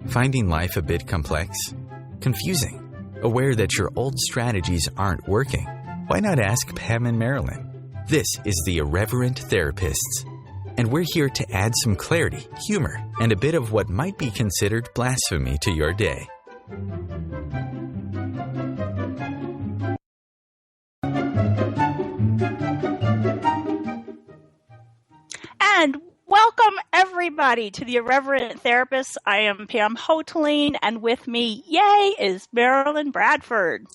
Finding life a bit complex? Confusing? Aware that your old strategies aren't working? Why not ask Pam and Marilyn? This is the Irreverent Therapists, and we're here to add some clarity, humor, and a bit of what might be considered blasphemy to your day. And welcome, everybody, to the Irreverent Therapists. I am Pam Hoteline, and with me, yay, is Marilyn Bradford.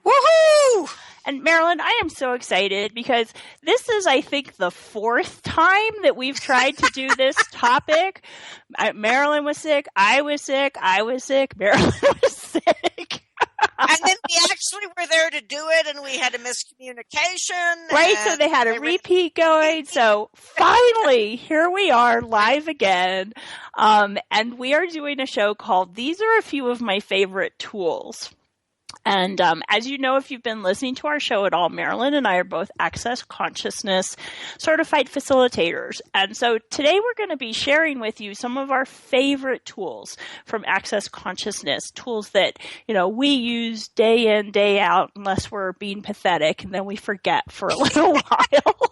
Woohoo! And Marilyn, I am so excited because this is, I think, the fourth time that we've tried to do this topic. Marilyn was sick, I was sick, Marilyn was sick. And then we actually were there to do it, and we had a miscommunication. Right, so they had a repeat going. So finally, here we are live again. And we are doing a show called These Are a Few of My Favorite Tools. And as you know, if you've been listening to our show at all, Marilyn and I are both Access Consciousness certified facilitators. And so today we're going to be sharing with you some of our favorite tools from Access Consciousness, tools that, you know, we use day in, day out, unless we're being pathetic, and then we forget for a little while.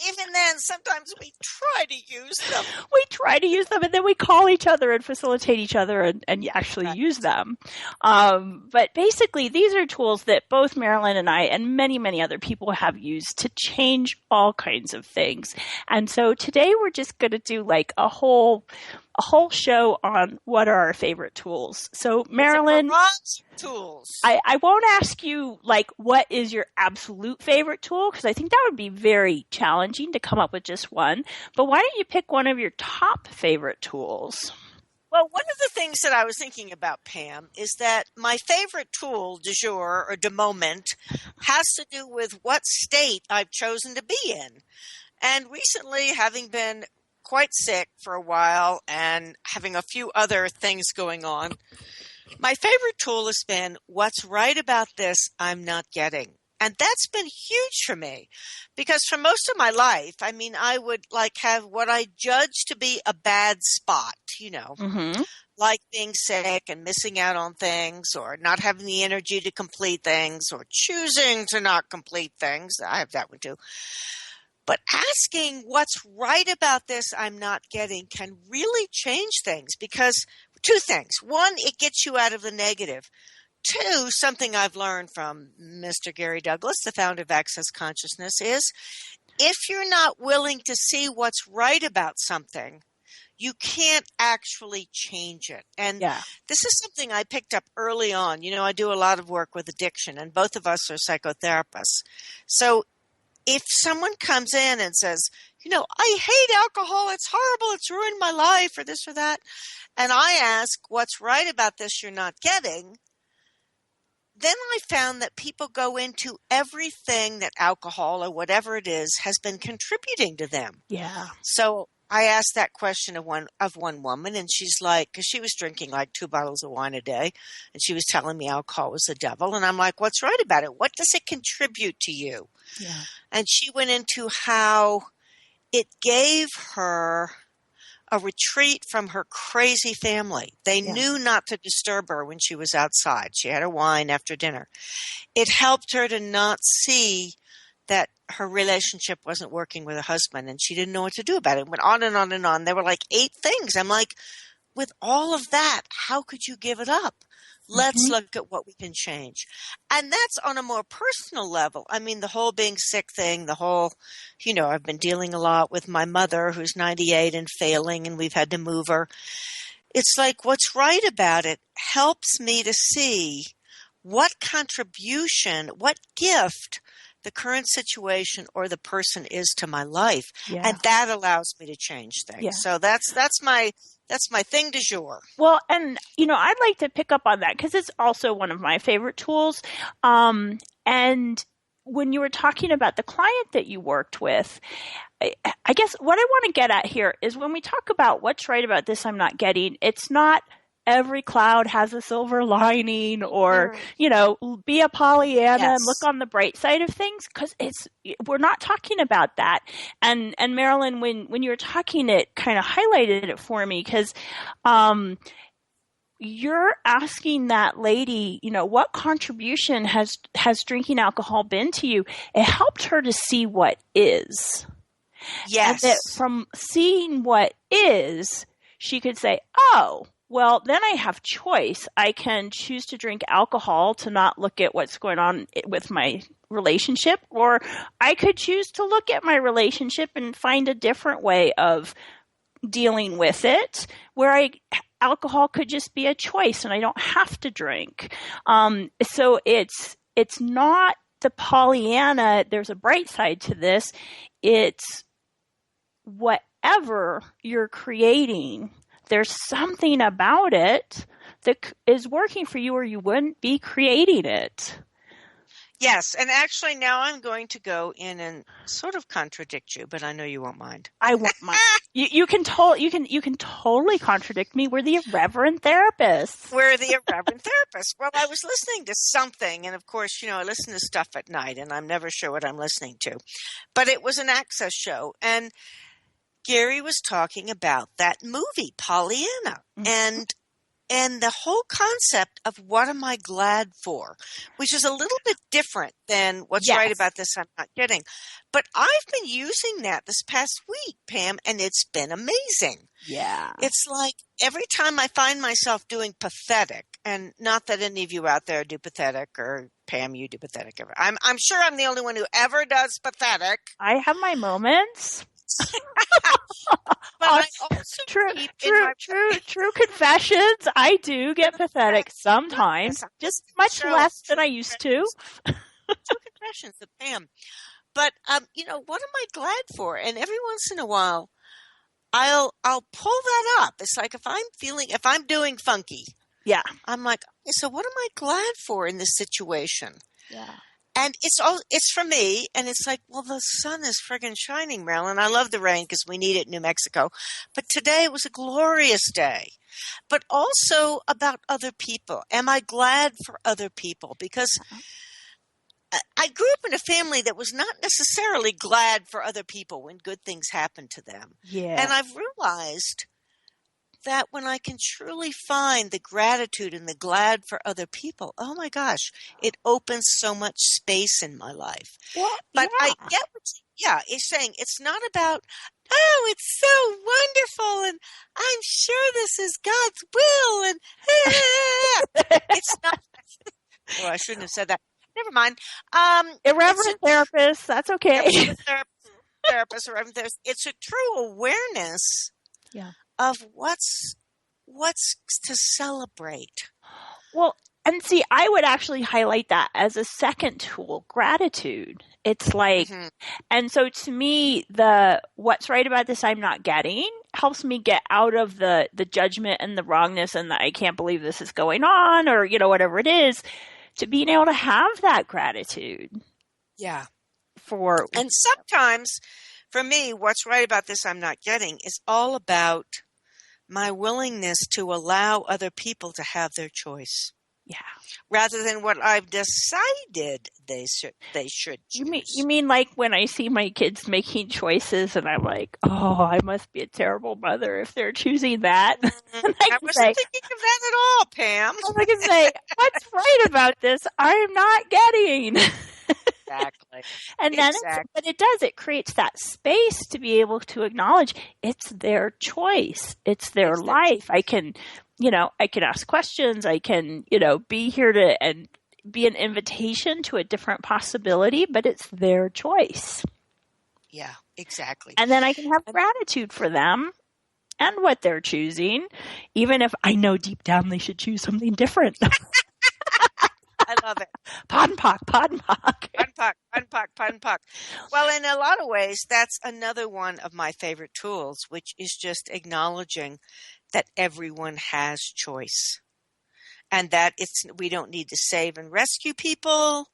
Even then, sometimes we try to use them. We try to use them, and then we call each other and facilitate each other and actually use them. But basically, these are tools that both Marilyn and I and many, many other people have used to change all kinds of things. And so today we're just going to do like a whole show on what are our favorite tools. So Marilyn, tools. I won't ask you like what is your absolute favorite tool, because I think that would be very challenging to come up with just one. But why don't you pick one of your top favorite tools? Well, one of the things that I was thinking about, Pam, is that my favorite tool du jour or de moment has to do with what state I've chosen to be in. And recently, having been quite sick for a while and having a few other things going on, my favorite tool has been what's right about this I'm not getting. And that's been huge for me because for most of my life, I mean, I would like have what I judge to be a bad spot, you know, like being sick and missing out on things or not having the energy to complete things or choosing to not complete things. I have that one too. But asking what's right about this I'm not getting can really change things because two things. One, it gets you out of the negative. Two, something I've learned from Mr. Gary Douglas, the founder of Access Consciousness, is if you're not willing to see what's right about something, you can't actually change it. And this is something I picked up early on. You know, I do a lot of work with addiction, and both of us are psychotherapists. So if someone comes in and says, you know, I hate alcohol, it's horrible, it's ruined my life, or this or that, and I ask, what's right about this you're not getting, then I found that people go into everything that alcohol or whatever it is has been contributing to them. Yeah. So I asked that question of one woman, and she's like, because she was drinking like 2 bottles of wine a day, and she was telling me alcohol was the devil. And I'm like, what's right about it? What does it contribute to you? Yeah. And she went into how it gave her a retreat from her crazy family. They knew not to disturb her when she was outside. She had her wine after dinner. It helped her to not see that her relationship wasn't working with her husband, and she didn't know what to do about it. It went on and on and on. There were like 8 things. I'm like, with all of that, how could you give it up? Let's look at what we can change. And that's on a more personal level. I mean, the whole being sick thing, the whole, you know, I've been dealing a lot with my mother who's 98 and failing, and we've had to move her. It's like what's right about it helps me to see what contribution, what gift the current situation or the person is to my life. Yeah. And that allows me to change things. Yeah. So that's my thing du jour. Well, and, you know, I'd like to pick up on that because it's also one of my favorite tools. And when you were talking about the client that you worked with, I guess what I want to get at here is when we talk about what's right about this I'm not getting, it's not every cloud has a silver lining, or, be a Pollyanna and look on the bright side of things, because we're not talking about that. And Marilyn, when you were talking, it kind of highlighted it for me, because you're asking that lady, what contribution has drinking alcohol been to you? It helped her to see what is. Yes. And that from seeing what is, she could say, oh, well, then I have choice. I can choose to drink alcohol to not look at what's going on with my relationship, or I could choose to look at my relationship and find a different way of dealing with it, where alcohol could just be a choice and I don't have to drink. So it's not the Pollyanna, there's a bright side to this. It's whatever you're creating, there's something about it that is working for you, or you wouldn't be creating it. Yes, and actually now I'm going to go in and sort of contradict you, but I know you won't mind. I won't mind. You can totally contradict me. We're the Irreverent Therapists. We're the Irreverent Therapists. Well, I was listening to something, and of course, I listen to stuff at night, and I'm never sure what I'm listening to. But it was an Access show, and Gary was talking about that movie, Pollyanna, and the whole concept of what am I glad for, which is a little bit different than what's right about this I'm not getting. But I've been using that this past week, Pam, and it's been amazing. Yeah. It's like every time I find myself doing pathetic, and not that any of you out there do pathetic, or Pam, you do pathetic. I'm sure I'm the only one who ever does pathetic. I have my moments. But I also true confessions. I do get pathetic sometimes, just much less than I used to. True confessions of Pam. But what am I glad for? And every once in a while, I'll pull that up. It's like if I'm doing funky, I'm like, okay, so what am I glad for in this situation? Yeah. And it's for me, and it's like, well, the sun is friggin' shining, Marilyn. I love the rain because we need it in New Mexico. But today it was a glorious day. But also about other people. Am I glad for other people? Because I grew up in a family that was not necessarily glad for other people when good things happened to them. Yeah. And I've realized that when I can truly find the gratitude and the glad for other people, oh my gosh, it opens so much space in my life. Well, but I get what it's saying. It's not about, oh, it's so wonderful and I'm sure this is God's will. And it's not. Well, I shouldn't have said that. Never mind. Irreverent Therapists, that's okay. Irreverent Therapists. It's a true awareness of what's to celebrate. Well, and see, I would actually highlight that as a second tool, gratitude. It's like, and so to me, the what's right about this I'm not getting helps me get out of the judgment and the wrongness and the I can't believe this is going on, or, whatever it is, to being able to have that gratitude. Yeah. And sometimes for me, what's right about this I'm not getting is all about my willingness to allow other people to have their choice. Yeah. Rather than what I've decided they should choose. You mean like when I see my kids making choices and I'm like, oh, I must be a terrible mother if they're choosing that. I wasn't thinking of that at all, Pam. I can say, what's right about this I'm not getting. Exactly. And then but it does. It creates that space to be able to acknowledge it's their choice. It's their life. I can ask questions. I can, be here and be an invitation to a different possibility, but it's their choice. Yeah, exactly. And then I can have gratitude for them and what they're choosing, even if I know deep down they should choose something different. I love it. Pod and pock. Well, in a lot of ways, that's another one of my favorite tools, which is just acknowledging that everyone has choice. And that we don't need to save and rescue people.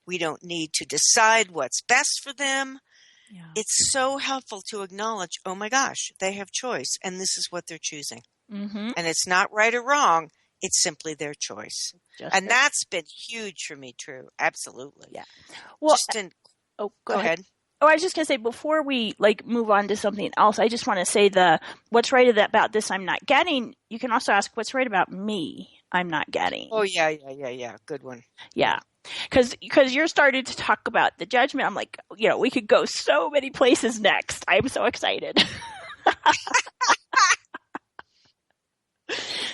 We don't need to decide what's best for them. Yeah. It's so helpful to acknowledge, oh my gosh, they have choice, and this is what they're choosing. Mm-hmm. And it's not right or wrong. It's simply their choice. And that's been huge for me, True. Absolutely. Yeah. Well, go ahead. Oh, I was just going to say, before we move on to something else, I just want to say what's right about this I'm not getting. You can also ask what's right about me I'm not getting. Oh, yeah. Good one. Yeah. Because you're starting to talk about the judgment. I'm like, we could go so many places next. I'm so excited.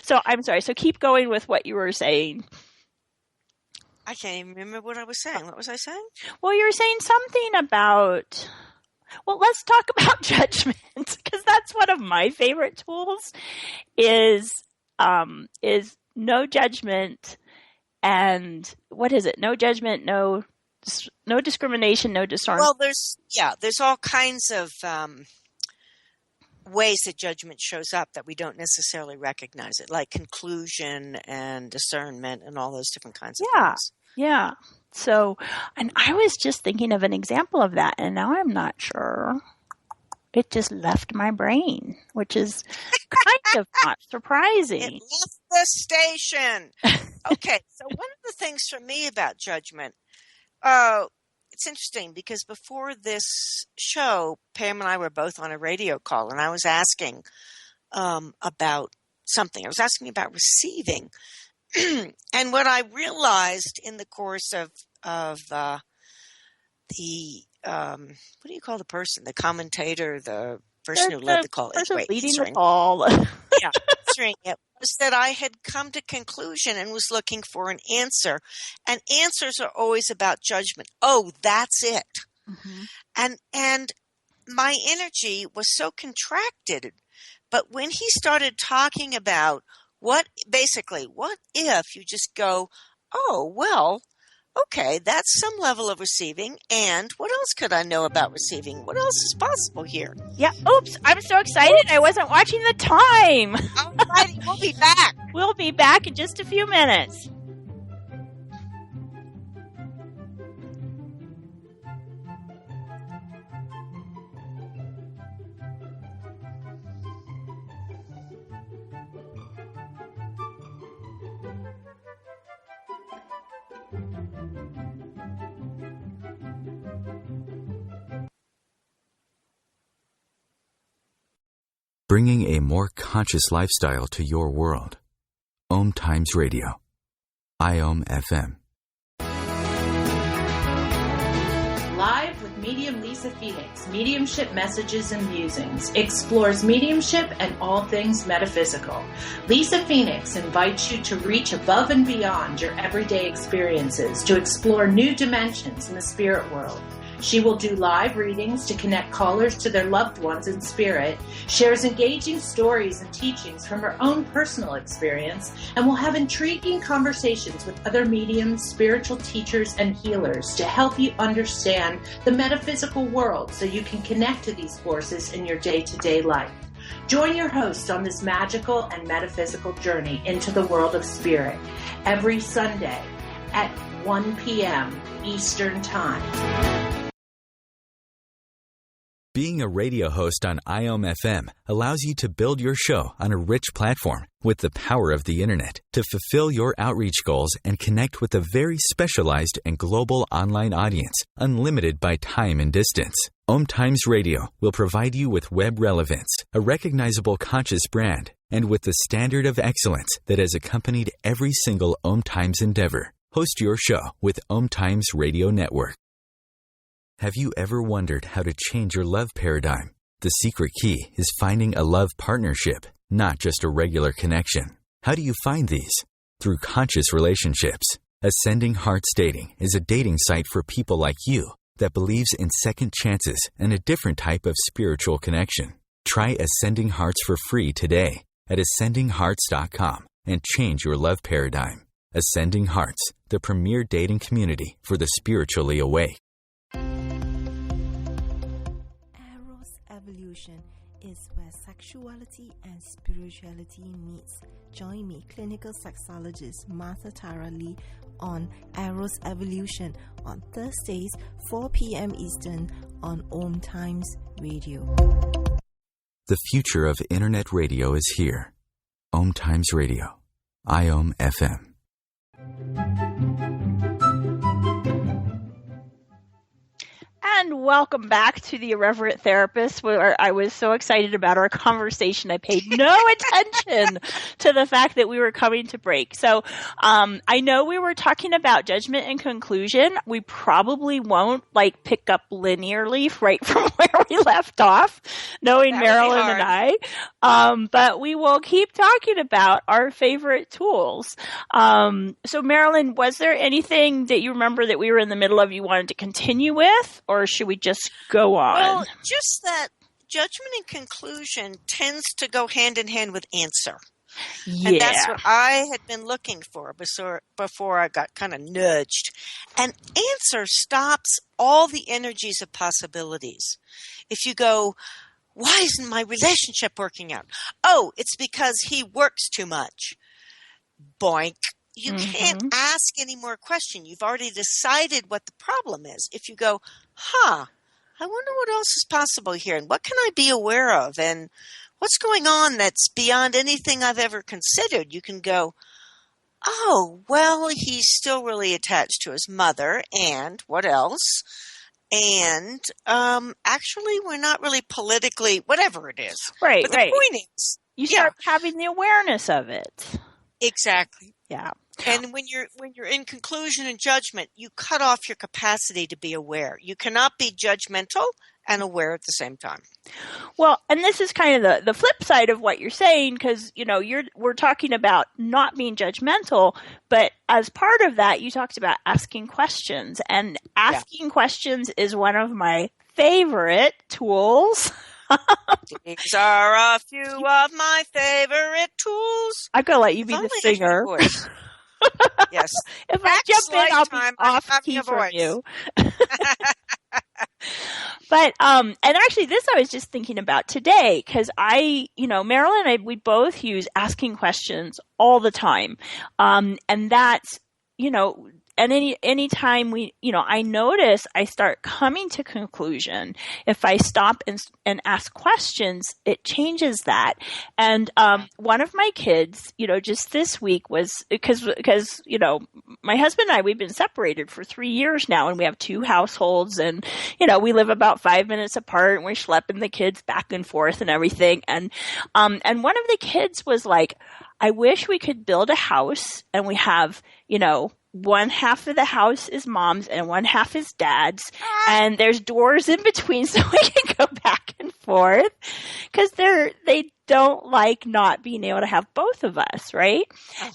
So I'm sorry. So keep going with what you were saying. I can't even remember what I was saying. What was I saying? Well, you were saying something about, let's talk about judgment, because that's one of my favorite tools is no judgment. And what is it? No judgment, no discrimination, no discernment. Well, there's all kinds of ways that judgment shows up that we don't necessarily recognize it, like conclusion and discernment and all those different kinds of things. Yeah. So, and I was just thinking of an example of that, and now I'm not sure. It just left my brain, which is kind of not surprising. It left the station. Okay, so one of the things for me about judgment, it's interesting because before this show, Pam and I were both on a radio call, and I was asking about something. I was asking about receiving. And what I realized in the course of the what do you call the person? The commentator, the person who led the call. Person leading the call. Yeah, answering it was that I had come to conclusion and was looking for an answer. And answers are always about judgment. Oh, that's it. Mm-hmm. And my energy was so contracted. But when he started talking about what if you just go, oh, well, okay, that's some level of receiving. And what else could I know about receiving? What else is possible here? Yeah. Oops. I'm so excited. I wasn't watching the time. All righty. We'll be back. We'll be back in just a few minutes. Bringing a more conscious lifestyle to your world. OMTimes Radio. IOM FM. Live with medium Lisa Phoenix, Mediumship Messages and Musings, explores mediumship and all things metaphysical. Lisa Phoenix invites you to reach above and beyond your everyday experiences, to explore new dimensions in the spirit world. She will do live readings to connect callers to their loved ones in spirit, shares engaging stories and teachings from her own personal experience, and will have intriguing conversations with other mediums, spiritual teachers, and healers to help you understand the metaphysical world so you can connect to these forces in your day-to-day life. Join your host on this magical and metaphysical journey into the world of spirit every Sunday at 1 p.m. Eastern Time. Being a radio host on IOM FM allows you to build your show on a rich platform with the power of the internet to fulfill your outreach goals and connect with a very specialized and global online audience, unlimited by time and distance. OMTimes Radio will provide you with web relevance, a recognizable conscious brand, and with the standard of excellence that has accompanied every single OMTimes endeavor. Host your show with OMTimes Radio Network. Have you ever wondered how to change your love paradigm? The secret key is finding a love partnership, not just a regular connection. How do you find these? Through conscious relationships. Ascending Hearts Dating is a dating site for people like you that believes in second chances and a different type of spiritual connection. Try Ascending Hearts for free today at ascendinghearts.com and change your love paradigm. Ascending Hearts, the premier dating community for the spiritually awake. Evolution is where sexuality and spirituality meets. Join me, clinical sexologist Martha Tara Lee, on Eros Evolution on Thursdays, 4 p.m. Eastern on OMTimes Radio. The future of internet radio is here. OMTimes Radio, IOM FM. And welcome back to the Irreverent Therapists, where I was so excited about our conversation. I paid no attention to the fact that we were coming to break. So I know we were talking about judgment and conclusion. We probably won't pick up linearly right from where we left off, knowing Marilyn and I. But we will keep talking about our favorite tools. So Marilyn, was there anything that you remember that we were in the middle of you wanted to continue with, or should we just go on? Well, just that judgment and conclusion tends to go hand in hand with answer. Yeah. And that's what I had been looking for before I got kind of nudged. And answer stops all the energies of possibilities. If you go, why isn't my relationship working out? Oh, it's because he works too much. Boink. You can't ask any more questions. You've already decided what the problem is. If you go, I wonder what else is possible here, and what can I be aware of, and what's going on that's beyond anything I've ever considered, you can go, oh, well, he's still really attached to his mother, and what else? And actually, we're not really politically, whatever it is. Right, but the point is, you start having the awareness of it. Exactly. Yeah. And when you're in conclusion and judgment, you cut off your capacity to be aware. You cannot be judgmental and aware at the same time. Well, and this is kind of the flip side of what you're saying, because we're talking about not being judgmental, but as part of that, you talked about asking questions, and asking questions is one of my favorite tools. These are a few of my favorite tools. I'm gonna let you be the singer. Yes. If I jump in, I'll be off key from you. But and actually, this I was just thinking about today, because Marilyn and I, we both use asking questions all the time, and that's and any time I notice I start coming to conclusion, if I stop and ask questions, it changes that. And one of my kids, just this week was because my husband and I, we've been separated for 3 years now, and we have 2 households, and we live about 5 minutes apart, and we're schlepping the kids back and forth and everything. And one of the kids was like, I wish we could build a house and we have, one half of the house is mom's and one half is dad's, and there's doors in between so we can go back and forth, because they don't like not being able to have both of us, right?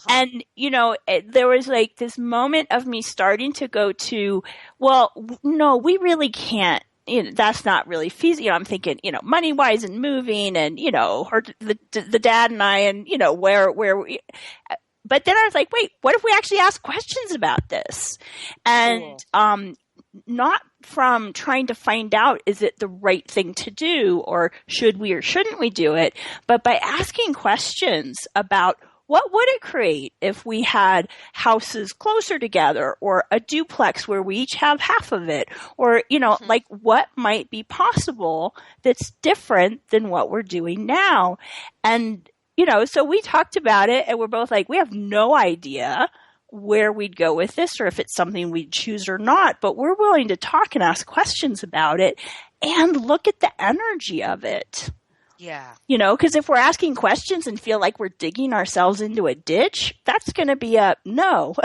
And there was this moment of me starting to go to, well, no, we really can't. That's not really feasible. I'm thinking, money wise and moving, and the dad and I, and where we. But then I was like, wait, what if we actually ask questions about this? And not from trying to find out, is it the right thing to do, or should we or shouldn't we do it? But by asking questions about what would it create if we had houses closer together, or a duplex where we each have half of it, or, what might be possible that's different than what we're doing now? And so we talked about it, and we're both like, we have no idea where we'd go with this, or if it's something we'd choose or not, but we're willing to talk and ask questions about it and look at the energy of it. Yeah. Because if we're asking questions and feel like we're digging ourselves into a ditch, that's going to be a no.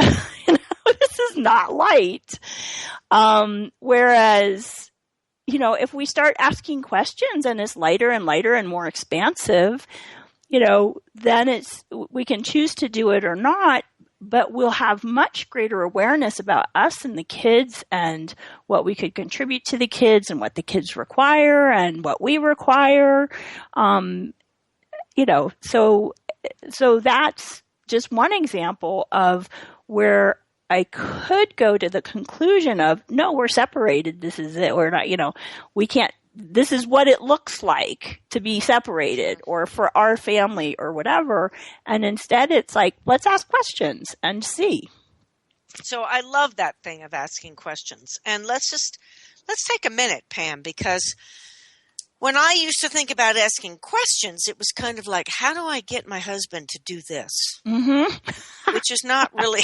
This is not light. Whereas, if we start asking questions and it's lighter and lighter and more expansive, then we can choose to do it or not, but we'll have much greater awareness about us and the kids, and what we could contribute to the kids, and what the kids require and what we require. So that's just one example of where I could go to the conclusion of, no, we're separated. This is it. We're not, we can't. This is what it looks like to be separated, or for our family, or whatever. And instead it's like, let's ask questions and see. So I love that thing of asking questions. And let's take a minute, Pam, because when I used to think about asking questions, it was kind of like, how do I get my husband to do this? Mm-hmm. Which is not really.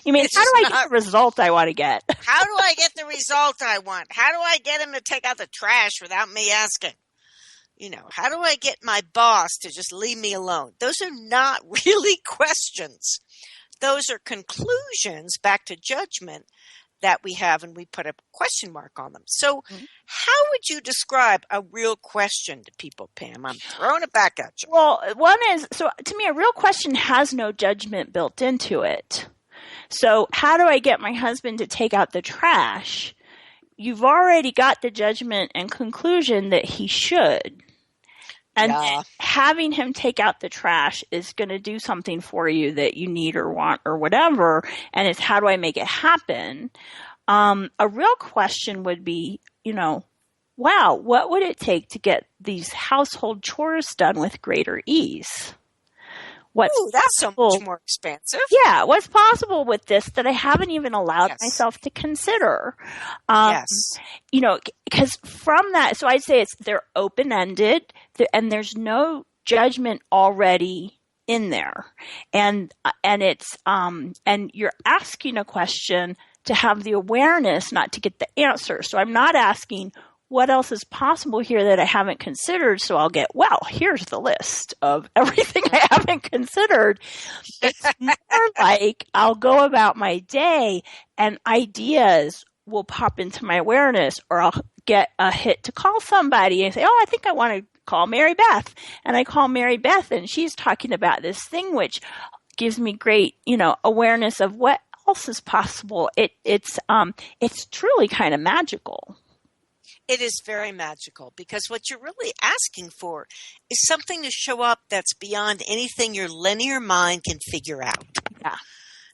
You mean, how do I get the result I want to get? How do I get the result I want? How do I get him to take out the trash without me asking? How do I get my boss to just leave me alone? Those are not really questions. Those are conclusions back to judgment that we have, and we put a question mark on them. So how would you describe a real question to people, Pam? I'm throwing it back at you. Well, one is, so to me, a real question has no judgment built into it. So how do I get my husband to take out the trash? You've already got the judgment and conclusion that he should. And having him take out the trash is going to do something for you that you need or want or whatever. And it's, how do I make it happen? A real question would be, wow, what would it take to get these household chores done with greater ease? That's so much more expensive. Yeah, what's possible with this that I haven't even allowed myself to consider? Yes. Because from that, so I'd say they're open-ended, and there's no judgment already in there, and it's and you're asking a question to have the awareness, not to get the answer. So I'm not asking, what else is possible here that I haven't considered? So I'll get, well, here's the list of everything I haven't considered. It's more like I'll go about my day and ideas will pop into my awareness, or I'll get a hit to call somebody and say, oh, I think I want to call Mary Beth. And I call Mary Beth and she's talking about this thing, which gives me great, awareness of what else is possible. It's truly kind of magical. It is very magical, because what you're really asking for is something to show up that's beyond anything your linear mind can figure out.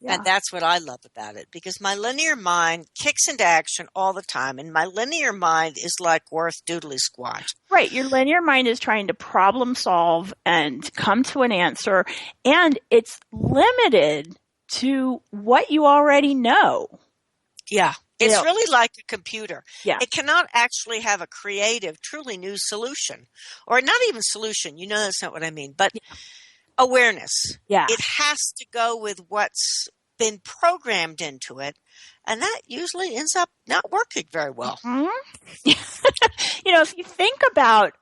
Yeah. And that's what I love about it, because my linear mind kicks into action all the time, and my linear mind is like worth doodly squat. Right. Your linear mind is trying to problem solve and come to an answer, and it's limited to what you already know. Yeah. It's really like a computer. Yeah. It cannot actually have a creative, truly new solution, or not even solution. That's not what I mean, but awareness. Yeah. It has to go with what's been programmed into it, and that usually ends up not working very well. Mm-hmm. If you think about,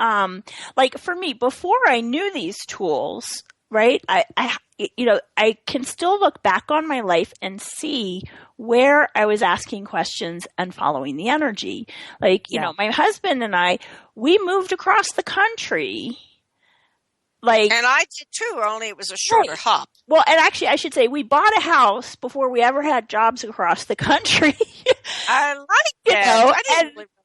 like for me, before I knew these tools, right, I can still look back on my life and see where I was asking questions and following the energy. Like, my husband and I, we moved across the country. And I did too, only it was a shorter hop. Well, and actually I should say we bought a house before we ever had jobs across the country. I like that.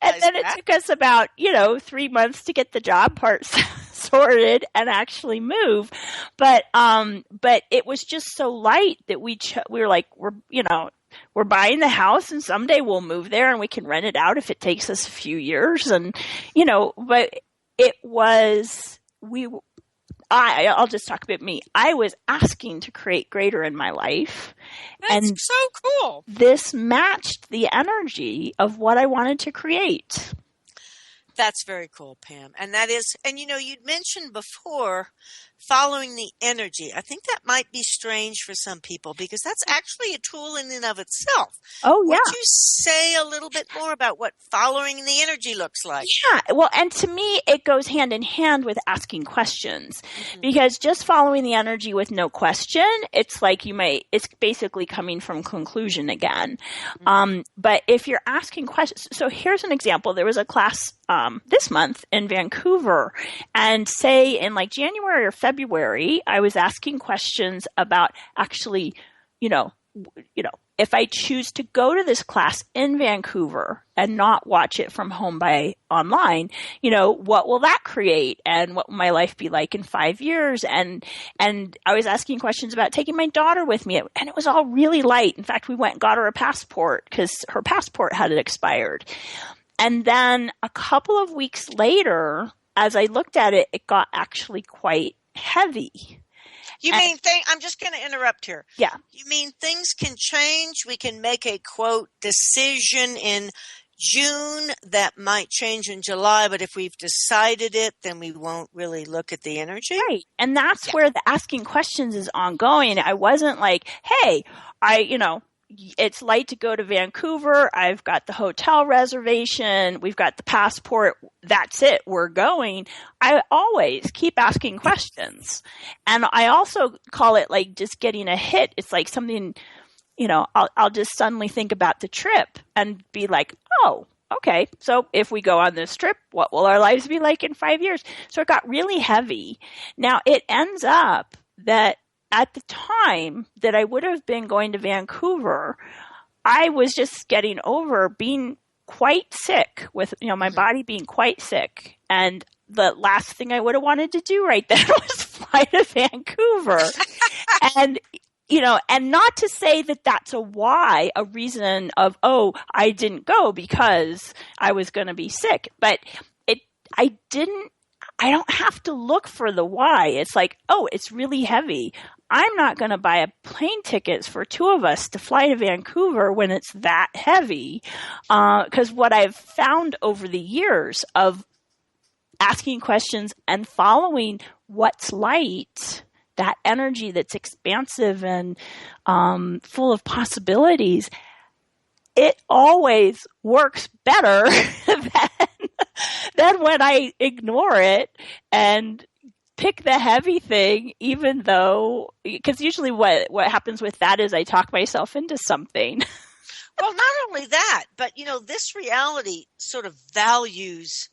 And then it took us about, 3 months to get the job part sorted and actually move. But it was just so light that we were like, we're buying the house and someday we'll move there and we can rent it out if it takes us a few years. And, but it was, I'll just talk about me. I was asking to create greater in my life. That's and so cool. This matched the energy of what I wanted to create. That's very cool, Pam. And that is, and you'd mentioned before following the energy. I think that might be strange for some people, because that's actually a tool in and of itself. Oh, yeah. Would you say a little bit more about what following the energy looks like? Yeah. Well, and to me, it goes hand in hand with asking questions, because just following the energy with no question, it's like it's basically coming from conclusion again. But if you're asking questions, so here's an example. There was a class this month in Vancouver, and say in like January or February, I was asking questions about actually, if I choose to go to this class in Vancouver and not watch it from home by online, what will that create, and what will my life be like in 5 years? And I was asking questions about taking my daughter with me, and it was all really light. In fact, we went and got her a passport because her passport had expired. And then a couple of weeks later, as I looked at it, it got actually quite heavy. I'm just going to interrupt here. Yeah. You mean things can change? We can make a, quote, decision in June, that might change in July, but if we've decided it, then we won't really look at the energy. Right. And that's where the asking questions is ongoing. I wasn't like, hey, it's light to go to Vancouver. I've got the hotel reservation. We've got the passport. That's it. We're going. I always keep asking questions. And I also call it like just getting a hit. It's like something, I'll just suddenly think about the trip and be like, oh, okay. So if we go on this trip, what will our lives be like in 5 years? So it got really heavy. Now it ends up that at the time that I would have been going to Vancouver, I was just getting over being quite sick with, my body being quite sick. And the last thing I would have wanted to do right then was fly to Vancouver. And, and not to say that that's a reason of, I didn't go because I was going to be sick. But I don't have to look for the why. It's like, it's really heavy. I'm not going to buy plane tickets for two of us to fly to Vancouver when it's that heavy. Because what I've found over the years of asking questions and following what's light, that energy that's expansive and full of possibilities, it always works better than when I ignore it and pick the heavy thing, even though, because usually what happens with that is I talk myself into something. Well, not only that, but, this reality sort of values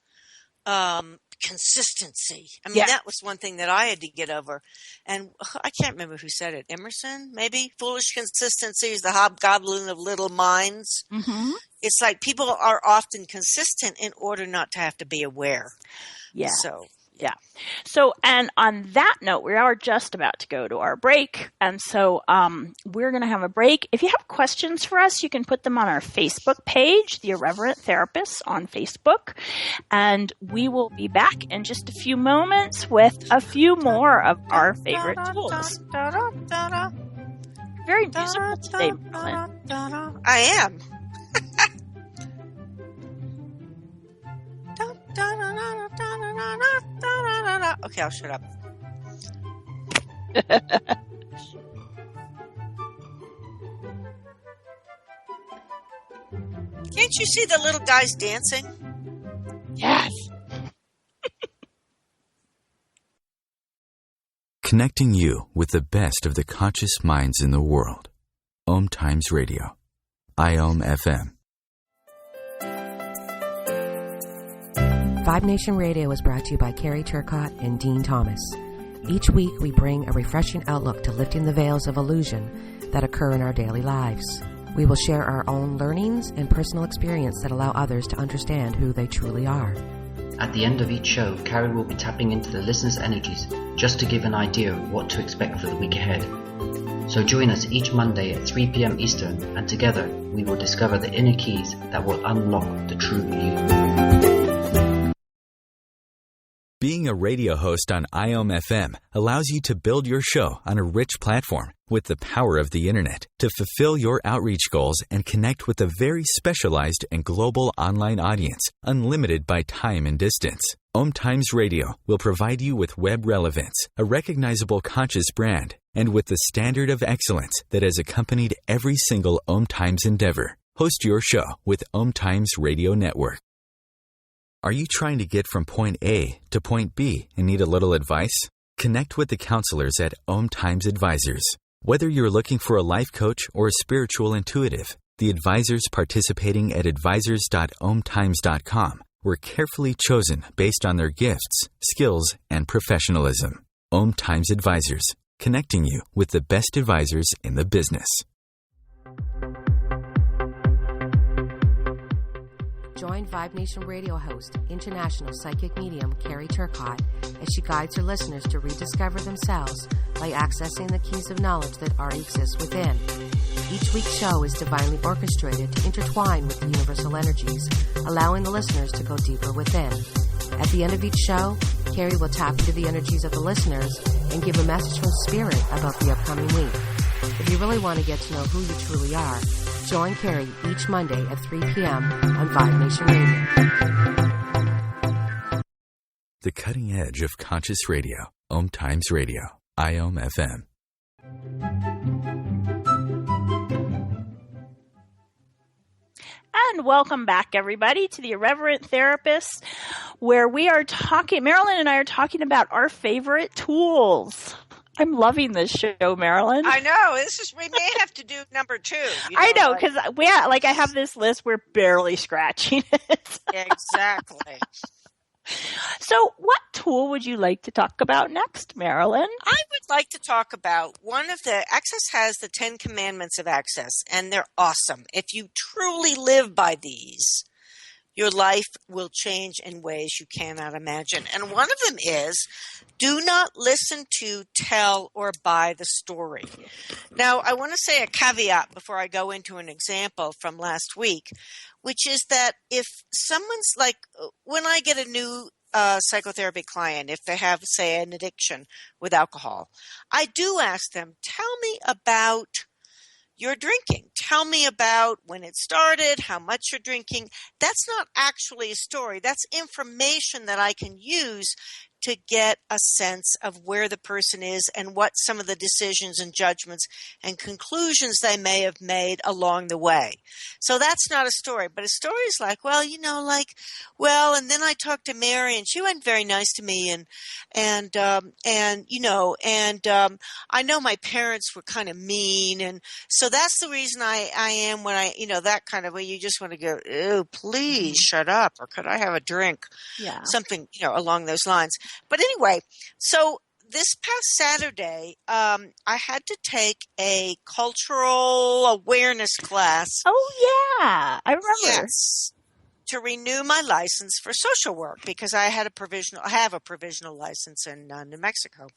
consistency. I mean, that was one thing that I had to get over. And I can't remember who said it. Emerson, maybe? Foolish consistency is the hobgoblin of little minds. Mm-hmm. It's like people are often consistent in order not to have to be aware. Yeah. Yeah. So, and on that note, we are just about to go to our break. And so we're going to have a break. If you have questions for us, you can put them on our Facebook page, The Irreverent Therapists on Facebook. And we will be back in just a few moments with a few more of our favorite tools. Very musical today, Marilyn. I am. Okay, I'll shut up. Can't you see the little guys dancing? Yes. Connecting you with the best of the conscious minds in the world. OMTimes Radio. IOM FM. Vibe Nation Radio is brought to you by Carrie Turcotte and Dean Thomas. Each week we bring a refreshing outlook to lifting the veils of illusion that occur in our daily lives. We will share our own learnings and personal experience that allow others to understand who they truly are. At the end of each show, Carrie will be tapping into the listeners' energies just to give an idea of what to expect for the week ahead. So join us each Monday at 3 p.m. Eastern, and together we will discover the inner keys that will unlock the true you. Being a radio host on IOM FM allows you to build your show on a rich platform with the power of the internet to fulfill your outreach goals and connect with a very specialized and global online audience, unlimited by time and distance. OMTimes Radio will provide you with web relevance, a recognizable conscious brand, and with the standard of excellence that has accompanied every single OMTimes endeavor. Host your show with OMTimes Radio Network. Are you trying to get from point A to point B and need a little advice? Connect with the counselors at OMTimes Advisors. Whether you're looking for a life coach or a spiritual intuitive, the advisors participating at advisors.omtimes.com were carefully chosen based on their gifts, skills, and professionalism. OMTimes Advisors, connecting you with the best advisors in the business. Join Vibe Nation radio host, international psychic medium Carrie Turcotte, as she guides her listeners to rediscover themselves by accessing the keys of knowledge that already exist within. Each week's show is divinely orchestrated to intertwine with the universal energies, allowing the listeners to go deeper within. At the end of each show, Carrie will tap into the energies of the listeners and give a message from Spirit about the upcoming week. If you really want to get to know who you truly are, Join Carrie each Monday at 3 p.m. on Vibe Nation Radio. The cutting edge of conscious radio. OMTimes Radio. IOM FM. And welcome back, everybody, to the Irreverent Therapists, where we are talking, Marilyn and I are talking about our favorite tools. I'm loving this show, Marilyn. I know. We may have to do number 2. I know, because I have this list. We're barely scratching it. Exactly. So what tool would you like to talk about next, Marilyn? I would like to talk about Access has the 10 Commandments of Access, and they're awesome. If you truly live by these, your life will change in ways you cannot imagine. And one of them is, do not listen to, tell, or buy the story. Now, I want to say a caveat before I go into an example from last week, which is that if someone's like, when I get a new psychotherapy client, if they have, say, an addiction with alcohol, I do ask them, tell me about your drinking. Tell me about when it started, how much you're drinking. That's not actually a story. That's information that I can use to get a sense of where the person is and what some of the decisions and judgments and conclusions they may have made along the way. So that's not a story. But a story is like, and then I talked to Mary and she wasn't very nice to me, and I know my parents were kind of mean, and so that's the reason I am when I, that kind of way. You just want to go, oh, please shut up, or could I have a drink? Yeah. Something, along those lines. But anyway, so this past Saturday, I had to take a cultural awareness class. Oh, yeah. I remember. Yes. To renew my license for social work, because I have a provisional license in New Mexico.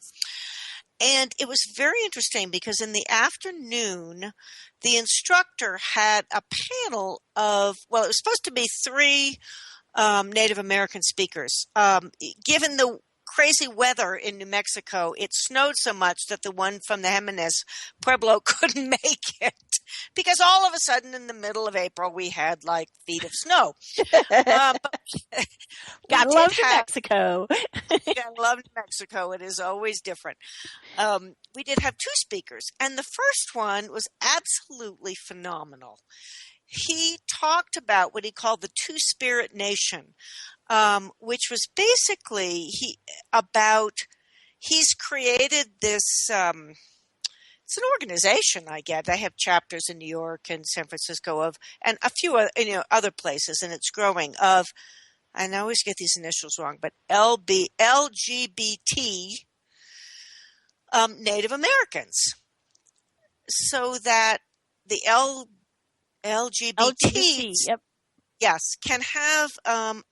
And it was very interesting because in the afternoon, the instructor had a panel of, it was supposed to be 3 Native American speakers. Given the crazy weather in New Mexico, it snowed so much that the one from the Jimenez Pueblo couldn't make it, because all of a sudden in the middle of April we had like feet of snow. Gotta love New Mexico. Gotta love New Mexico. It is always different. We did have 2 speakers, and the first one was absolutely phenomenal. He talked about what he called the Two-Spirit Nation, which was basically he's created this, it's an organization, I get. They have chapters in New York and San Francisco and a few other places, and it's growing and I always get these initials wrong, but LGBT Native Americans, so that the LGBTs, yep. Yes, can have a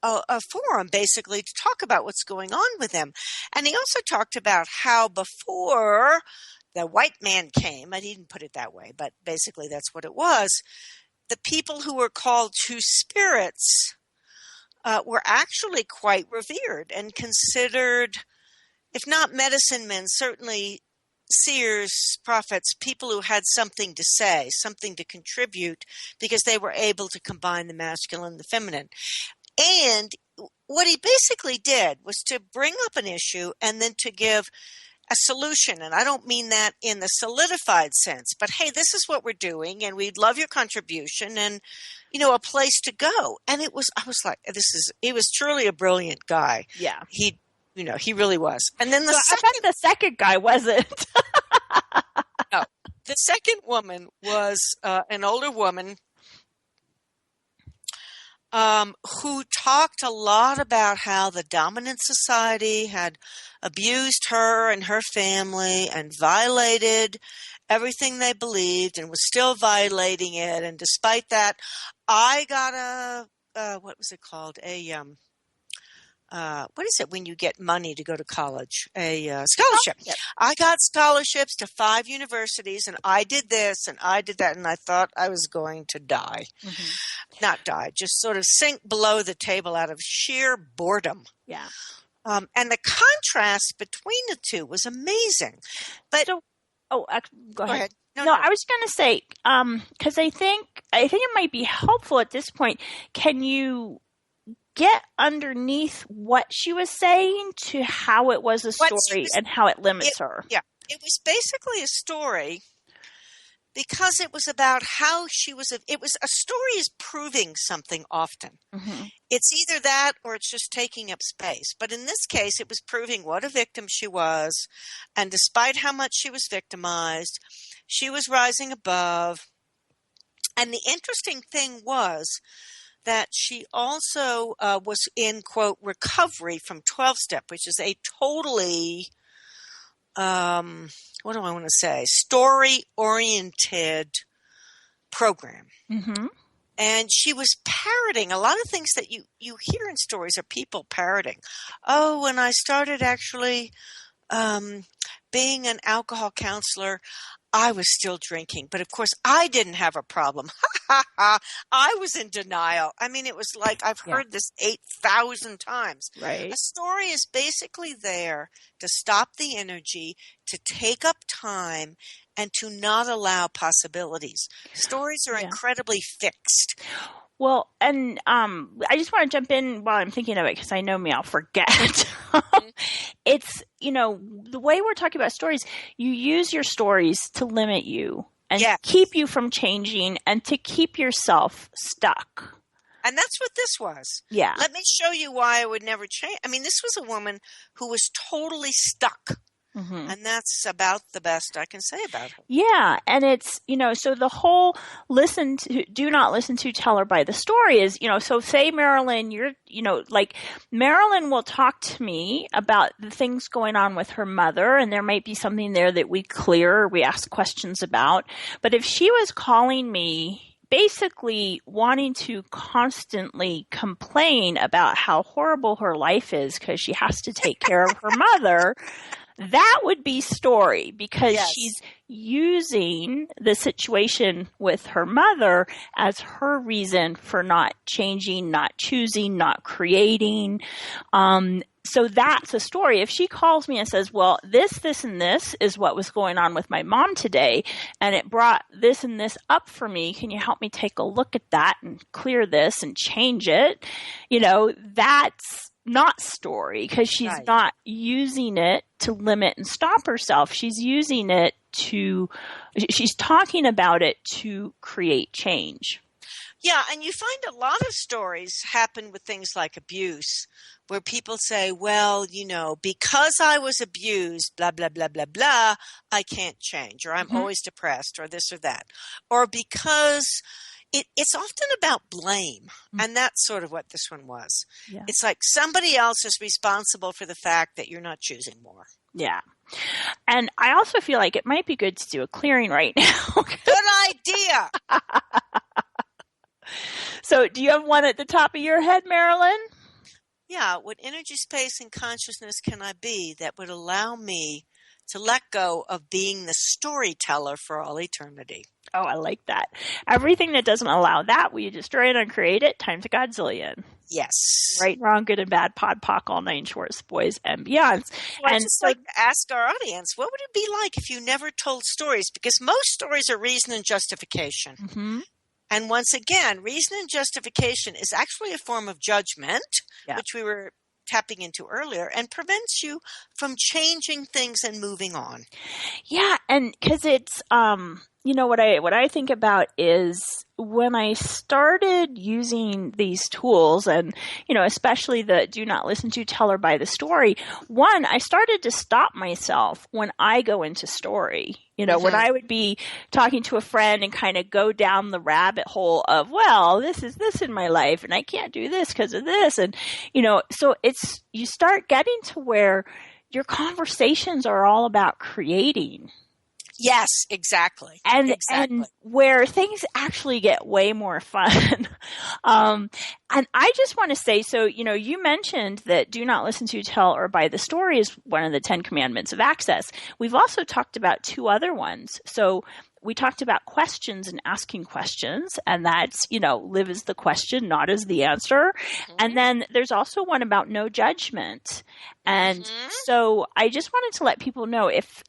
forum basically to talk about what's going on with them. And he also talked about how before the white man came, and he didn't put it that way, but basically that's what it was, the people who were called Two Spirits were actually quite revered and considered, if not medicine men, certainly seers, prophets, people who had something to say, something to contribute, because they were able to combine the masculine and the feminine. And what he basically did was to bring up an issue and then to give a solution. And I don't mean that in the solidified sense, but hey, this is what we're doing and we'd love your contribution and, a place to go. And I was like, he was truly a brilliant guy. Yeah. He really was. And then I bet the second guy wasn't. No, the second woman was an older woman who talked a lot about how the dominant society had abused her and her family and violated everything they believed and was still violating it. And despite that, I got what was it called? What is it when you get money to go to college? A scholarship. Yep. I got scholarships to 5 universities, and I did this and I did that, and I thought I was going to die. Mm-hmm. Not die, just sort of sink below the table out of sheer boredom. Yeah. And the contrast between the two was amazing. But go ahead. No, I was going to say, because I think it might be helpful at this point. Can you get underneath what she was saying to how it was a story and how it limits her? Yeah, it was basically a story because it was about how she was. A story is proving something often. Mm-hmm. It's either that or it's just taking up space. But in this case, it was proving what a victim she was. And despite how much she was victimized, she was rising above. And the interesting thing was that she also was in, quote, recovery from 12-step, which is a totally, what do I want to say, story-oriented program. Mm-hmm. And she was parroting a lot of things that you hear in stories are people parroting. Oh, when I started actually being an alcohol counselor, I was still drinking. But of course, I didn't have a problem. I was in denial. I mean, it was like I've heard this 8,000 times. Right. A story is basically there to stop the energy, to take up time, and to not allow possibilities. Stories are incredibly fixed. Well, and I just want to jump in while I'm thinking of it because I know me, I'll forget. It's, the way we're talking about stories, you use your stories to limit you and keep you from changing and to keep yourself stuck. And that's what this was. Yeah. Let me show you why I would never change. I mean, this was a woman who was totally stuck. Mm-hmm. And that's about the best I can say about her. Yeah. And it's, so the whole do not listen to, tell her by the story is, so say Marilyn, Marilyn will talk to me about the things going on with her mother, and there might be something there that we clear or we ask questions about. But if she was calling me basically wanting to constantly complain about how horrible her life is because she has to take care of her mother, that would be story because she's using the situation with her mother as her reason for not changing, not choosing, not creating. So that's a story. If she calls me and says, well, this, and this is what was going on with my mom today, and it brought this and this up for me, can you help me take a look at that and clear this and change it? That's not story because she's not using it to limit and stop herself. She's using it she's talking about it to create change. Yeah, and you find a lot of stories happen with things like abuse where people say, well, because I was abused, blah, blah, blah, blah, blah, I can't change, or I'm always depressed, or this or that. Or because it's often about blame, and that's sort of what this one was. Yeah. It's like somebody else is responsible for the fact that you're not choosing more. Yeah. And I also feel like it might be good to do a clearing right now. Good idea. So do you have one at the top of your head, Marilyn? Yeah. What energy, space, and consciousness can I be that would allow me to let go of being the storyteller for all eternity? Oh, I like that. Everything that doesn't allow that, will you destroy it and create it times a godzillion? Yes. Right, wrong, good and bad, pod, poc, all nine shorts, boys, and beyonds. Well, and just like to ask our audience, what would it be like if you never told stories? Because most stories are reason and justification. Mm-hmm. And once again, reason and justification is actually a form of judgment, which we were tapping into earlier, and prevents you from changing things and moving on. Yeah, and because it's, what I think about is when I started using these tools and, especially the do not listen to, tell her by the story, one, I started to stop myself when I go into story. When I would be talking to a friend and kind of go down the rabbit hole of, well, this is this in my life and I can't do this because of this. And, so you start getting to where your conversations are all about creating. Yes, exactly. And where things actually get way more fun. And I just want to say, so, you mentioned that do not listen to, tell, or by the story is one of the 10 commandments of access. We've also talked about 2 other ones. So we talked about questions and asking questions, and that's, live as the question, not as the answer. Mm-hmm. And then there's also one about no judgment. And so I just wanted to let people know if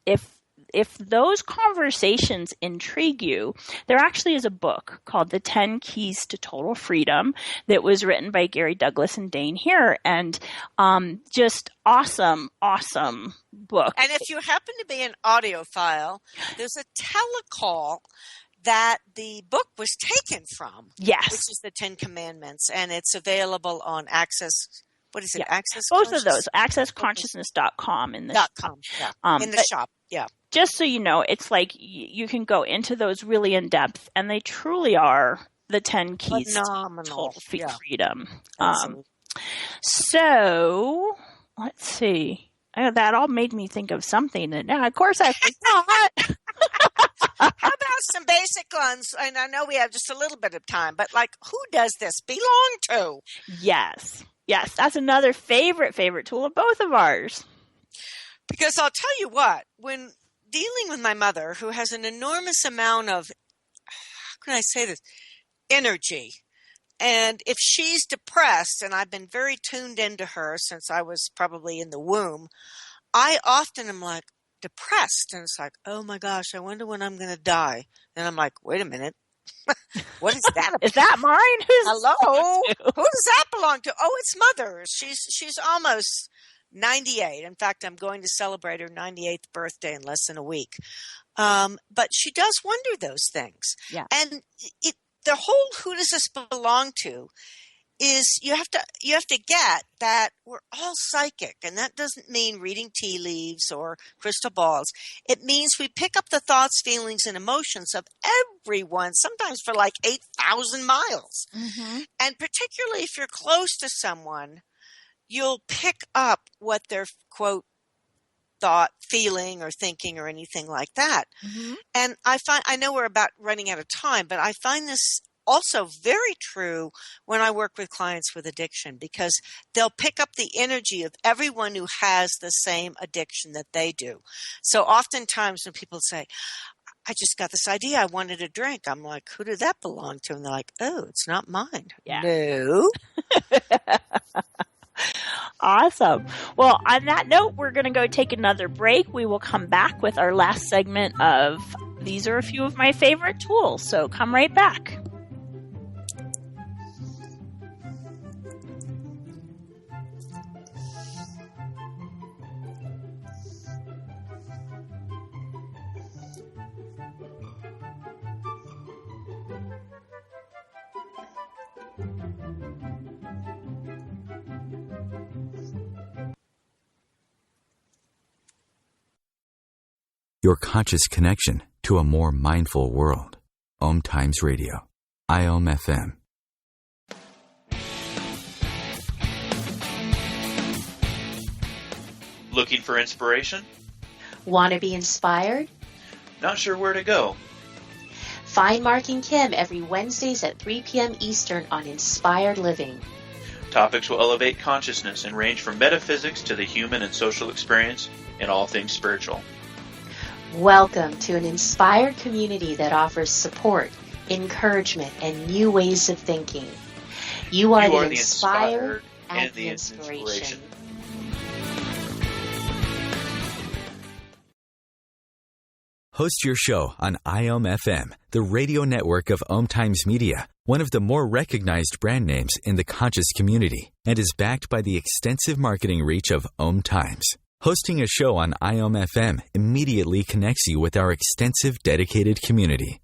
if those conversations intrigue you, there actually is a book called The 10 Keys to Total Freedom that was written by Gary Douglas and Dane Here, and just awesome book. And if you happen to be an audiophile, there's a telecall that the book was taken from. Yes. Which is the 10 Commandments, and it's available on Access. What is it? Yeah. Access. Both of those. AccessConsciousness.com in the .com. Yeah. In the shop. Yeah. Just so you know, it's like you can go into those really in depth, and they truly are the 10 keys to total freedom. So let's see. That all made me think of something, and now, of course, I forgot. How about some basic ones? And I know we have just a little bit of time, but like, who does this belong to? Yes, that's another favorite tool of both of ours. Because I'll tell you what, when dealing with my mother, who has an enormous amount of, how can I say this, energy. And if she's depressed, and I've been very tuned into her since I was probably in the womb, I often am like depressed. And it's like, oh my gosh, I wonder when I'm going to die. And I'm like, wait a minute. What is that about? Is that mine? Hello? Who does that belong to? Oh, it's Mother. She's almost 98. In fact, I'm going to celebrate her 98th birthday in less than a week. But she does wonder those things. Yeah. And the whole who does this belong to is you have to get that we're all psychic, and that doesn't mean reading tea leaves or crystal balls. It means we pick up the thoughts, feelings, and emotions of everyone, sometimes for like 8,000 miles. Mm-hmm. And particularly if you're close to someone, you'll pick up what their, quote, thought, feeling, or thinking, or anything like that. Mm-hmm. And I know we're about running out of time, but I find this also very true when I work with clients with addiction, because they'll pick up the energy of everyone who has the same addiction that they do. So oftentimes when people say, I just got this idea, I wanted a drink, I'm like, who did that belong to? And they're like, oh, it's not mine. Yeah. No. Awesome. Well, on that note, we're going to go take another break. We will come back with our last segment of These Are a Few of My Favorite Tools. So come right back. Your conscious connection to a more mindful world. OMTimes Radio. IOM FM. Looking for inspiration? Want to be inspired? Not sure where to go? Find Mark and Kim every Wednesdays at 3 p.m. Eastern on Inspired Living. Topics will elevate consciousness and range from metaphysics to the human and social experience and all things spiritual. Welcome to an inspired community that offers support, encouragement, and new ways of thinking. You are the inspired and the inspiration. Host your show on IOM FM, the radio network of OMTimes Media, one of the more recognized brand names in the conscious community, and is backed by the extensive marketing reach of OMTimes. Hosting a show on IOM FM immediately connects you with our extensive dedicated community.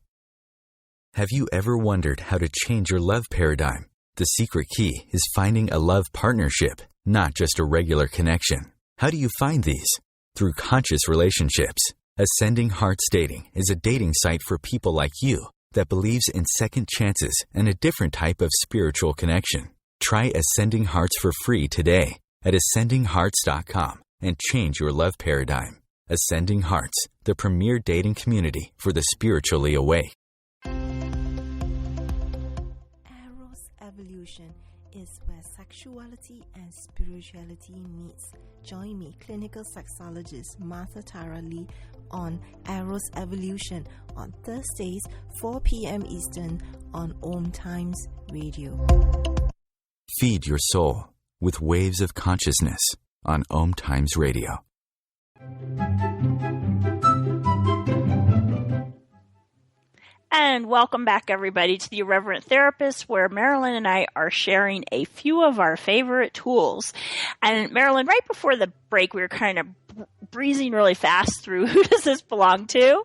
Have you ever wondered how to change your love paradigm? The secret key is finding a love partnership, not just a regular connection. How do you find these? Through conscious relationships. Ascending Hearts Dating is a dating site for people like you that believes in second chances and a different type of spiritual connection. Try Ascending Hearts for free today at ascendinghearts.com. and change your love paradigm. Ascending Hearts, the premier dating community for the spiritually awake. Eros Evolution is where sexuality and spirituality meets. Join me, clinical sexologist Martha Tara Lee, on Eros Evolution on Thursdays, 4 p.m. Eastern on OMTimes Radio. Feed your soul with waves of consciousness on OMTimes Radio. And welcome back, everybody, to the Irreverent Therapists, where Marilyn and I are sharing a few of our favorite tools. And Marilyn, right before the break, we were kind of breezing really fast through who does this belong to?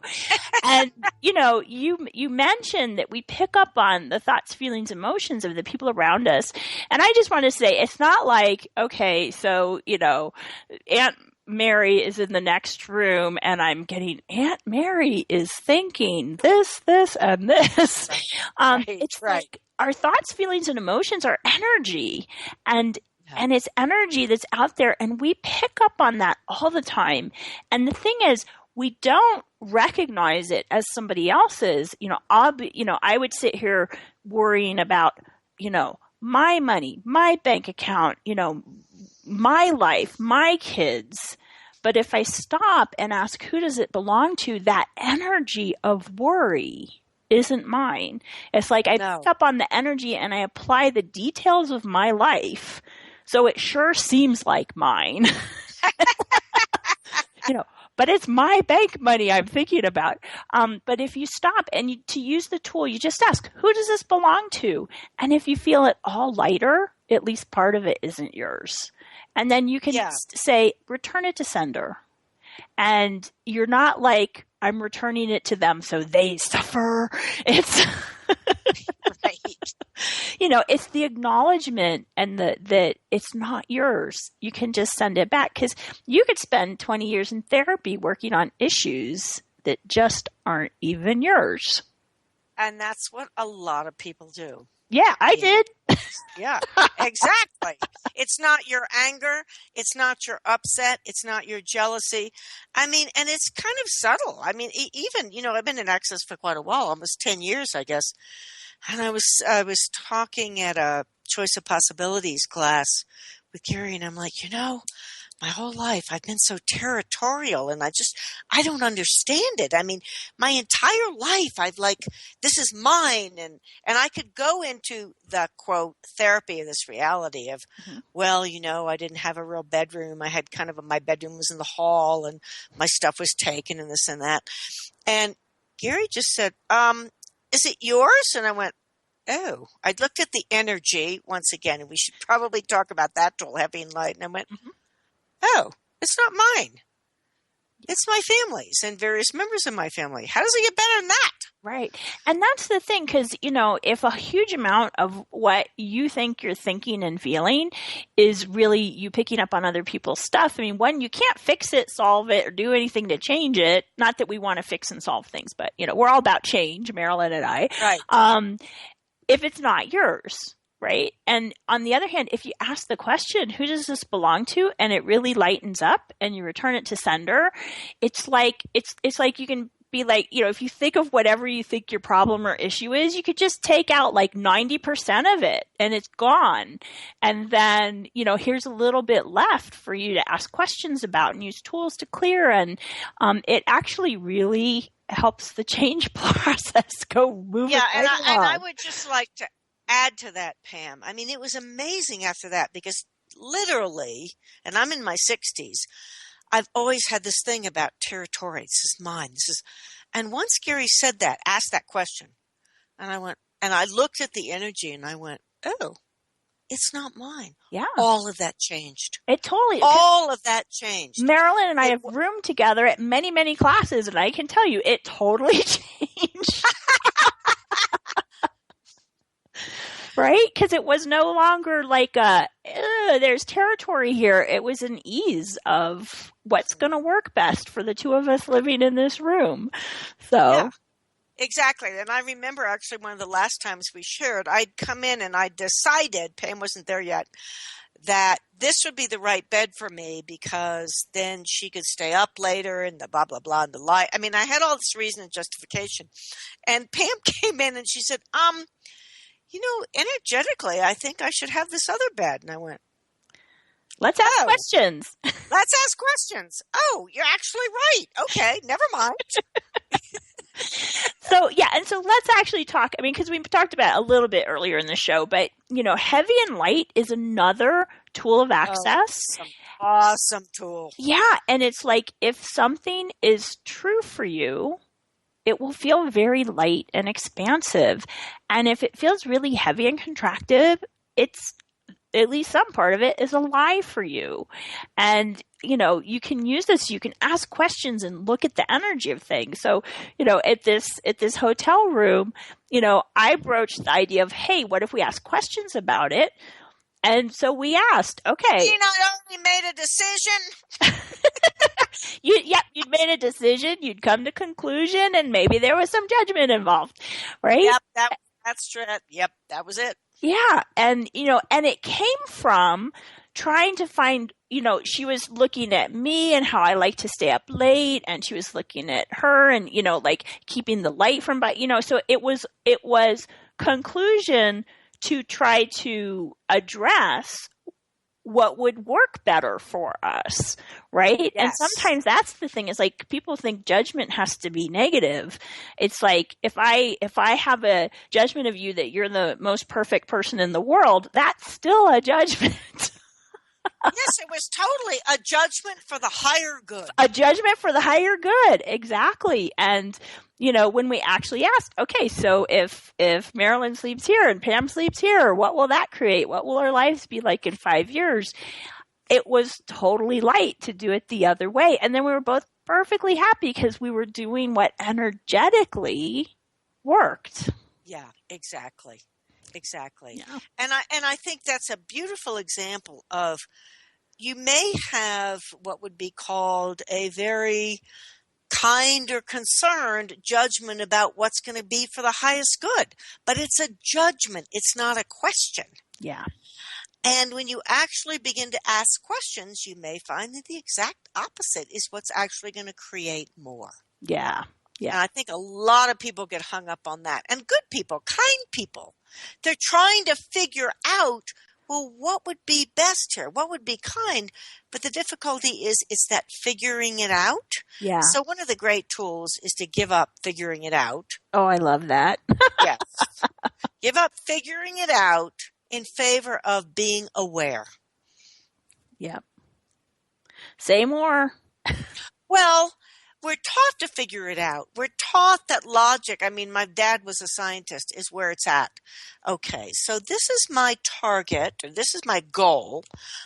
And, you mentioned that we pick up on the thoughts, feelings, emotions of the people around us. And I just want to say, it's not like, okay, so, Aunt Mary is in the next room and I'm getting Aunt Mary is thinking this, and this. It's right. Like our thoughts, feelings, and emotions are energy, and it's energy that's out there, and we pick up on that all the time. And the thing is, we don't recognize it as somebody else's. I would sit here worrying about, my money, my bank account, my life, my kids. But if I stop and ask, who does it belong to? That energy of worry isn't mine. It's like I pick up on the energy and I apply the details of my life. So it sure seems like mine, but it's my bank money I'm thinking about. But if you stop and to use the tool, you just ask, who does this belong to? And if you feel it all lighter, at least part of it isn't yours. And then you can say, return it to sender. And you're not like, I'm returning it to them so they suffer. It's, right. It's the acknowledgement and that it's not yours. You can just send it back, because you could spend 20 years in therapy working on issues that just aren't even yours. And that's what a lot of people do. Yeah, I did. Yeah, exactly. It's not your anger. It's not your upset. It's not your jealousy. I mean, and it's kind of subtle. I mean, even, I've been in Access for quite a while, almost 10 years, I guess. And I was talking at a Choice of Possibilities class with Gary, and I'm like, my whole life I've been so territorial, and I don't understand it. I mean, my entire life I've this is mine, and I could go into the quote therapy of this reality of, well, I didn't have a real bedroom. I had my bedroom was in the hall, and my stuff was taken, and this and that. And Gary just said, is it yours? And I went, oh. I looked at the energy once again, and we should probably talk about that tool, heavy and light. And I went, oh, it's not mine. It's my family's and various members of my family. How does it get better than that? Right. And that's the thing, because, if a huge amount of what you think you're thinking and feeling is really you picking up on other people's stuff, I mean, one, you can't fix it, solve it, or do anything to change it. Not that we want to fix and solve things, but, we're all about change, Marilyn and I. Right. If it's not yours. Right. And on the other hand, if you ask the question, who does this belong to? And it really lightens up and you return it to sender, it's like you can be like, if you think of whatever you think your problem or issue is, you could just take out 90% of it and it's gone. And then, here's a little bit left for you to ask questions about and use tools to clear. And it actually really helps the change process go move. Yeah. And I would just like to add to that, Pam. I mean, it was amazing after that, because literally, and I'm in my 60s, I've always had this thing about territory. This is mine. And once Gary said that, asked that question, and I looked at the energy and I went, oh, it's not mine. Yeah. All of that changed. All of that changed. Marilyn and I have roomed together at many, many classes, and I can tell you it totally changed. Right? Because it was no longer like there's territory here. It was an ease of what's going to work best for the two of us living in this room. So. Yeah, exactly. And I remember actually one of the last times we shared, I'd come in and I decided, Pam wasn't there yet, that this would be the right bed for me, because then she could stay up later and the blah, blah, blah, and the light. I mean, I had all this reason and justification. And Pam came in and she said, energetically, I think I should have this other bed. And I went, let's ask questions. Let's ask questions. Oh, you're actually right. Okay, never mind. So let's actually talk, because we talked about it a little bit earlier in the show, but, heavy and light is another tool of access. Awesome tool. Yeah, and it's like, if something is true for you, it will feel very light and expansive. And if it feels really heavy and contracted, it's, at least some part of it is a lie for you. And, you can use this, you can ask questions and look at the energy of things. So, at this hotel room, I broached the idea of, hey, what if we ask questions about it? And so we asked, okay. You not only made a decision. You'd made a decision, you'd come to conclusion, and maybe there was some judgment involved, right? Yep, that's true. Yep, that was it. Yeah. And, and it came from trying to find, she was looking at me and how I like to stay up late, and she was looking at her and, like keeping the light from, so it was conclusion to try to address what would work better for us, right? Yes. And sometimes that's the thing, is like people think judgment has to be negative. It's like if I have a judgment of you that you're the most perfect person in the world, that's still a judgment. Yes, it was totally a judgment for the higher good. A judgment for the higher good, exactly. And when we actually asked, okay, so if Marilyn sleeps here and Pam sleeps here, what will that create? What will our lives be like in 5 years? It was totally light to do it the other way. And then we were both perfectly happy because we were doing what energetically worked. Yeah, exactly. Yeah. And I think that's a beautiful example of, you may have what would be called a very kind or concerned judgment about what's going to be for the highest good, but it's a judgment. It's not a question. Yeah. And when you actually begin to ask questions, you may find that the exact opposite is what's actually going to create more. Yeah. Yeah. And I think a lot of people get hung up on that. And good people, kind people, they're trying to figure out, well, what would be best here? What would be kind? But the difficulty is it's that figuring it out. Yeah. So one of the great tools is to give up figuring it out. Oh, I love that. Yes. Give up figuring it out in favor of being aware. Yep. Say more. Well, we're taught to figure it out. We're taught that logic, my dad was a scientist, is where it's at. Okay, so this is my target, or this is my goal.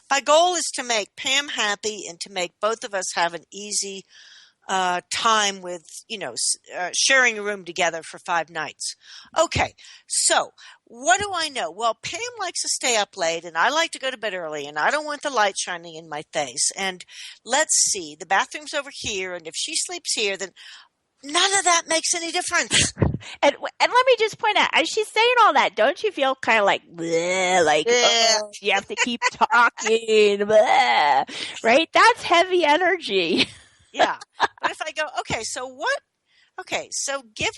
My goal is to make Pam happy and to make both of us have an easy time with, sharing a room together for 5 nights. Okay, so what do I know? Well, Pam likes to stay up late and I like to go to bed early and I don't want the light shining in my face. And let's see, the bathroom's over here, and if she sleeps here, then none of that makes any difference. And let me just point out, as she's saying all that, don't you feel kind of like, bleh, like, oh, you have to keep talking, bleh, right? That's heavy energy. Yeah. But if I go, so given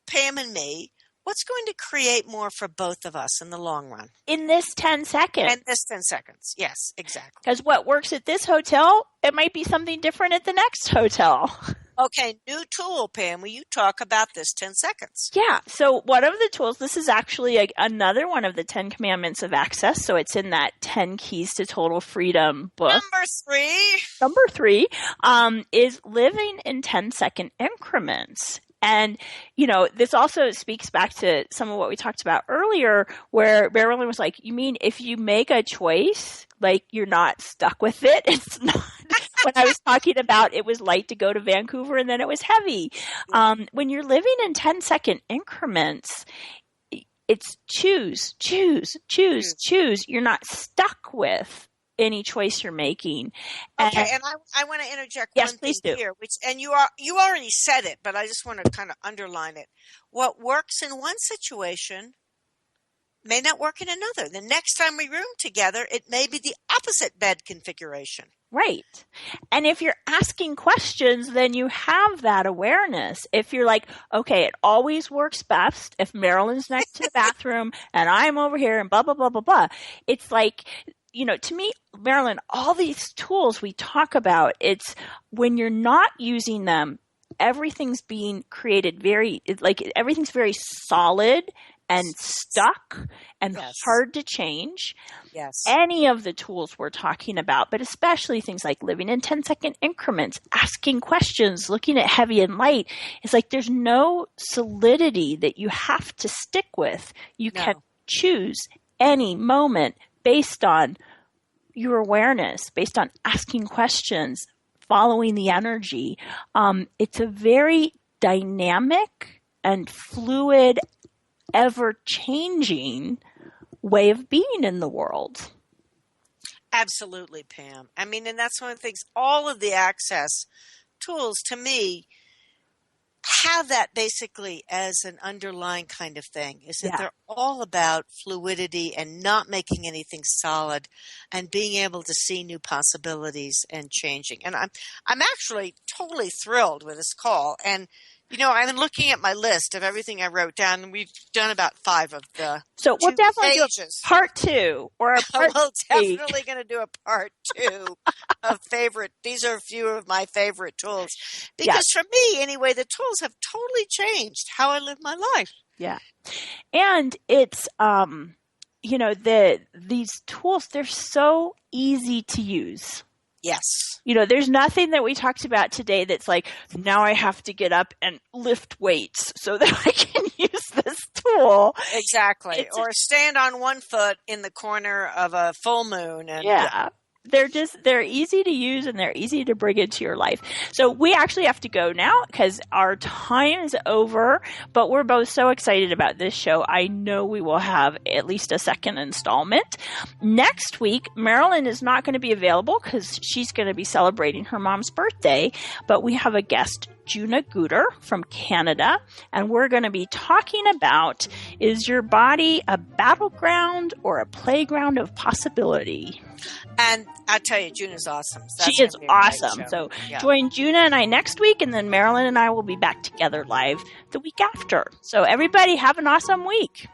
Pam and me, what's going to create more for both of us in the long run? In this 10 seconds. In this 10 seconds. Yes, exactly. Because what works at this hotel, it might be something different at the next hotel. Okay, new tool, Pam. Will you talk about this 10 seconds? Yeah. So one of the tools, this is actually another one of the 10 Commandments of Access. So it's in that 10 Keys to Total Freedom book. Number three is living in 10-second increments. And, this also speaks back to some of what we talked about earlier, where Marilyn was like, you mean if you make a choice, like you're not stuck with it? It's not. When I was talking about it was light to go to Vancouver and then it was heavy. When you're living in 10-second increments, it's choose. You're not stuck with any choice you're making. Okay, and I want to interject one thing here, and you already said it, but I just want to kind of underline it. What works in one situation may not work in another. The next time we room together, it may be the opposite bed configuration. Right. And if you're asking questions, then you have that awareness. If you're like, okay, it always works best if Marilyn's next to the bathroom and I'm over here and blah, blah, blah, blah, blah. It's like, to me, Marilyn, all these tools we talk about, it's when you're not using them, everything's being created everything's very solid and stuck and Yes. hard to change. Yes. Any of the tools we're talking about, but especially things like living in 10-second increments, asking questions, looking at heavy and light. It's like there's no solidity that you have to stick with. You No. can choose any moment based on your awareness, based on asking questions, following the energy. It's a very dynamic and fluid, ever-changing way of being in the world. Absolutely, Pam. I mean, and that's one of the things, all of the access tools to me have that basically as an underlying kind of thing, is that they're all about fluidity and not making anything solid and being able to see new possibilities and changing. And I'm actually totally thrilled with this call. And you know, I'm looking at my list of everything I wrote down, and we've done about 5 of the So we'll definitely pages. do a part 2 or a part We're 3. definitely going to do a part 2 of favorite. These are a few of my favorite tools. Because for me, anyway, the tools have totally changed how I live my life. Yeah. And it's, you know, these tools, they're so easy to use. Yes. You know, there's nothing that we talked about today that's like, now I have to get up and lift weights so that I can use this tool. Exactly. Or stand on one foot in the corner of a full moon. And They're easy to use and they're easy to bring into your life. So we actually have to go now because our time is over, but we're both so excited about this show. I know we will have at least a second installment. Next week, Marilyn is not going to be available because she's going to be celebrating her mom's birthday, but we have a guest, Juna Guter from Canada, and we're going to be talking about, is your body a battleground or a playground of possibility? And I tell you, Juna's awesome. So she is awesome. So join Juna and I next week, and then Marilyn and I will be back together live the week after. So everybody have an awesome week.